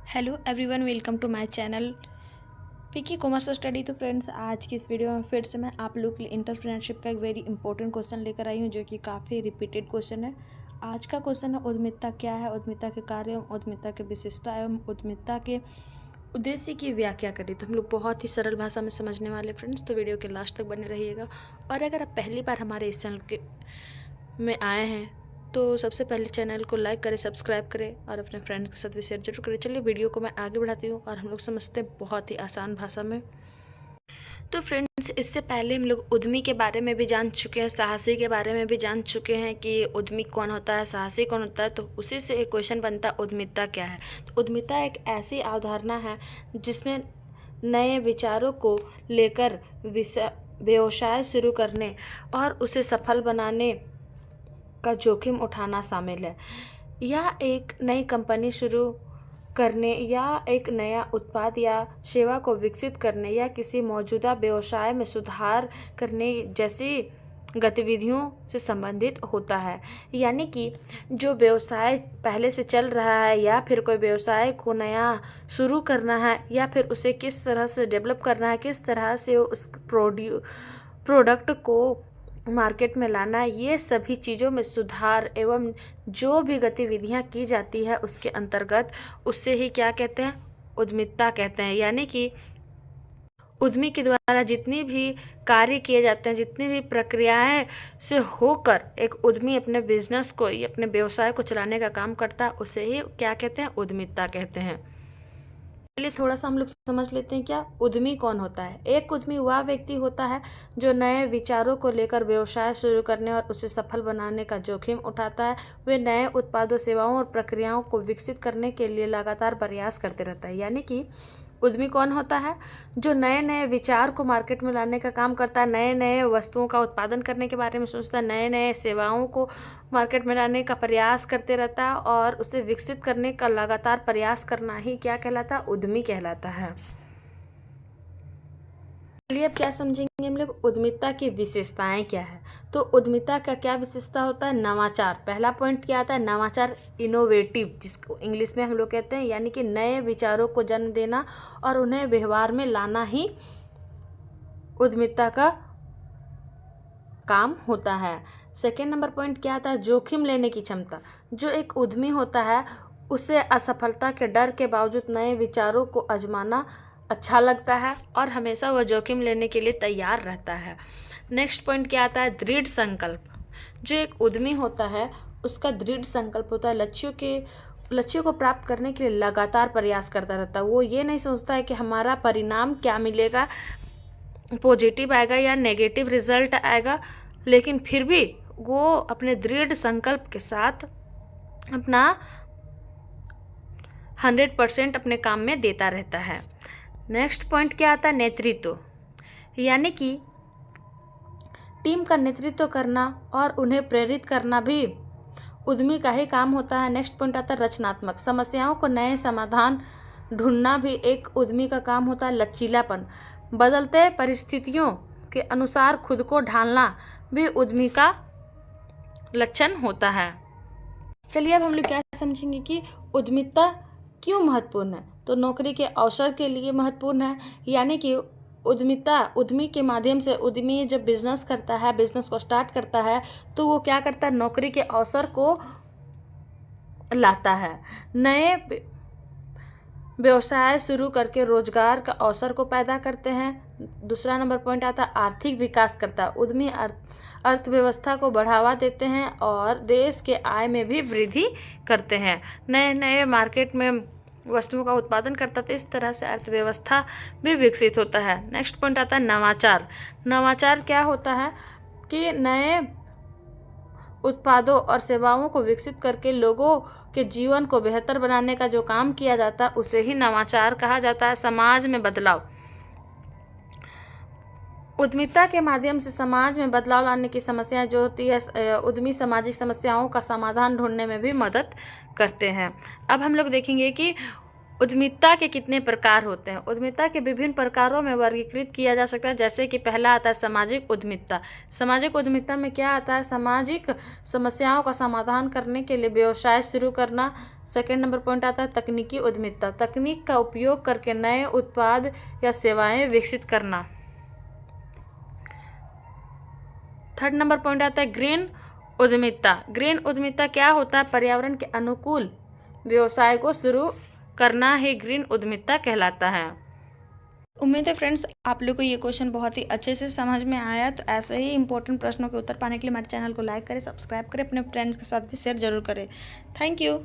Hello everyone, welcome to my channel पीकी commerce study. तो friends, आज की इस वीडियो में फिर से मैं आप लोग के लिए एंटरप्रेन्योरशिप का एक वेरी इंपॉर्टेंट क्वेश्चन लेकर आई हूँ, जो कि काफ़ी रिपीटेड क्वेश्चन है। आज का क्वेश्चन है, उद्यमिता क्या है, उद्यमिता के कार्य एवं उद्यमिता के विशेषता एवं उद्यमिता के उद्देश्य की व्याख्या करें। तो हम लोग बहुत ही सरल भाषा में समझने वाले फ्रेंड्स, तो वीडियो के लास्ट तक बने रहिएगा। और अगर आप पहली बार हमारे इस चैनल के में आए हैं तो सबसे पहले चैनल को लाइक करें, सब्सक्राइब करें और अपने फ्रेंड्स के साथ भी शेयर जरूर करें। चलिए वीडियो को मैं आगे बढ़ाती हूँ और हम लोग समझते हैं बहुत ही आसान भाषा में। तो फ्रेंड्स, इससे पहले हम लोग उद्यमी के बारे में भी जान चुके हैं, साहसी के बारे में भी जान चुके हैं कि उद्यमी कौन होता है, साहसी कौन होता है। तो उसी से एक क्वेश्चन बनता है, उद्यमिता क्या है। तो उद्यमिता एक ऐसी अवधारणा है जिसमें नए विचारों को लेकर व्यवसाय शुरू करने और उसे सफल बनाने का जोखिम उठाना शामिल है। या एक नई कंपनी शुरू करने या एक नया उत्पाद या सेवा को विकसित करने या किसी मौजूदा व्यवसाय में सुधार करने जैसी गतिविधियों से संबंधित होता है। यानी कि जो व्यवसाय पहले से चल रहा है या फिर कोई व्यवसाय को नया शुरू करना है या फिर उसे किस तरह से डेवलप करना है, किस तरह से उस प्रोडक्ट को मार्केट में लाना, ये सभी चीज़ों में सुधार एवं जो भी गतिविधियां की जाती है उसके अंतर्गत, उससे ही क्या कहते हैं, उद्यमिता कहते हैं। यानी कि उद्यमी के द्वारा जितनी भी कार्य किए जाते हैं, जितनी भी प्रक्रियाएं से होकर एक उद्यमी अपने बिजनेस को या अपने व्यवसाय को चलाने का काम करता है, उसे ही क्या कहते हैं, उद्यमिता कहते हैं। चलिए थोड़ा सा हम लोग समझ लेते हैं, क्या उद्यमी कौन होता है। एक उद्यमी वह व्यक्ति होता है जो नए विचारों को लेकर व्यवसाय शुरू करने और उसे सफल बनाने का जोखिम उठाता है। वे नए उत्पादों, सेवाओं और प्रक्रियाओं को विकसित करने के लिए लगातार प्रयास करते रहता है। यानी कि उद्यमी कौन होता है, जो नए नए विचार को मार्केट में लाने का काम करता है, नए नए वस्तुओं का उत्पादन करने के बारे में सोचता है, नए नए सेवाओं को मार्केट में लाने का प्रयास करते रहता है और उसे विकसित करने का लगातार प्रयास करना ही क्या कहलाता है, उद्यमी कहलाता है। चलिए अब क्या समझेंगे हम लोग, उद्यमिता की विशेषताएं क्या है। तो उद्यमिता का क्या विशेषता होता है, नवाचार। पहला पॉइंट क्या आता है, नवाचार, इनोवेटिव, जिसको इंग्लिश में हम लोग कहते हैं। यानी कि नए विचारों को जन्म देना और उन्हें व्यवहार में लाना ही उद्यमिता का काम होता है। सेकेंड नंबर पॉइंट क्या आता है, जोखिम लेने की क्षमता। जो एक उद्यमी होता है उसे असफलता के डर के बावजूद नए विचारों को आजमाना अच्छा लगता है और हमेशा वह जोखिम लेने के लिए तैयार रहता है। नेक्स्ट पॉइंट क्या आता है, दृढ़ संकल्प। जो एक उद्यमी होता है उसका दृढ़ संकल्प होता है, लक्ष्यों को प्राप्त करने के लिए लगातार प्रयास करता रहता है। वो ये नहीं सोचता है कि हमारा परिणाम क्या मिलेगा, पॉजिटिव आएगा या नेगेटिव रिजल्ट आएगा, लेकिन फिर भी वो अपने दृढ़ संकल्प के साथ अपना 100% अपने काम में देता रहता है। नेक्स्ट पॉइंट क्या आता है, नेतृत्व। यानी कि टीम का नेतृत्व करना और उन्हें प्रेरित करना भी उद्यमी का ही काम होता है। नेक्स्ट पॉइंट आता है रचनात्मक। समस्याओं को नए समाधान ढूंढना भी एक उद्यमी का काम होता है। लचीलापन, बदलते परिस्थितियों के अनुसार खुद को ढालना भी उद्यमी का लक्षण होता है। चलिए अब हम लोग क्या समझेंगे कि उद्यमिता क्यों महत्वपूर्ण है। तो नौकरी के अवसर के लिए महत्वपूर्ण है। यानी कि उद्यमी के माध्यम से उद्यमी जब बिजनेस करता है, बिजनेस को स्टार्ट करता है, तो वो क्या करता है, नौकरी के अवसर को लाता है। नए व्यवसाय शुरू करके रोजगार का अवसर को पैदा करते हैं। दूसरा नंबर पॉइंट आता है आर्थिक विकास करता है। उद्यमी अर्थव्यवस्था को बढ़ावा देते हैं और देश के आय में भी वृद्धि करते हैं। नए नए मार्केट में वस्तुओं का उत्पादन करता है, इस तरह से अर्थव्यवस्था भी विकसित होता है। नेक्स्ट पॉइंट आता है नवाचार। नवाचार क्या होता है कि नए उत्पादों और सेवाओं को विकसित करके लोगों के जीवन को बेहतर बनाने का जो काम किया जाता है उसे ही नवाचार कहा जाता है। समाज में बदलाव, उद्यमिता के माध्यम से समाज में बदलाव लाने की समस्याएं जो होती है, उद्यमी सामाजिक समस्याओं का समाधान ढूंढने में भी मदद करते हैं। अब हम लोग देखेंगे कि उद्यमिता के कितने प्रकार होते हैं? उद्यमिता के विभिन्न प्रकारों में वर्गीकृत किया जा सकता है, जैसे कि पहला आता है सामाजिक उद्यमिता। सामाजिक उद्यमिता में क्या आता है? सामाजिक समस्याओं का समाधान करने के लिए व्यवसाय शुरू करना। सेकेंड नंबर पॉइंट आता है तकनीकी उद्यमिता, तकनीक का उपयोग करके नए उत्पाद या सेवाएं विकसित करना। थर्ड नंबर पॉइंट आता है ग्रीन उद्यमिता। ग्रीन उद्यमिता क्या होता है? पर्यावरण के अनुकूल व्यवसाय को शुरू करना ही ग्रीन उद्यमिता कहलाता है। उम्मीद है फ्रेंड्स आप लोग को ये क्वेश्चन बहुत ही अच्छे से समझ में आया। तो ऐसे ही इंपॉर्टेंट प्रश्नों के उत्तर पाने के लिए हमारे चैनल को लाइक करें, सब्सक्राइब करें, अपने फ्रेंड्स के साथ भी शेयर जरूर करें। Thank you.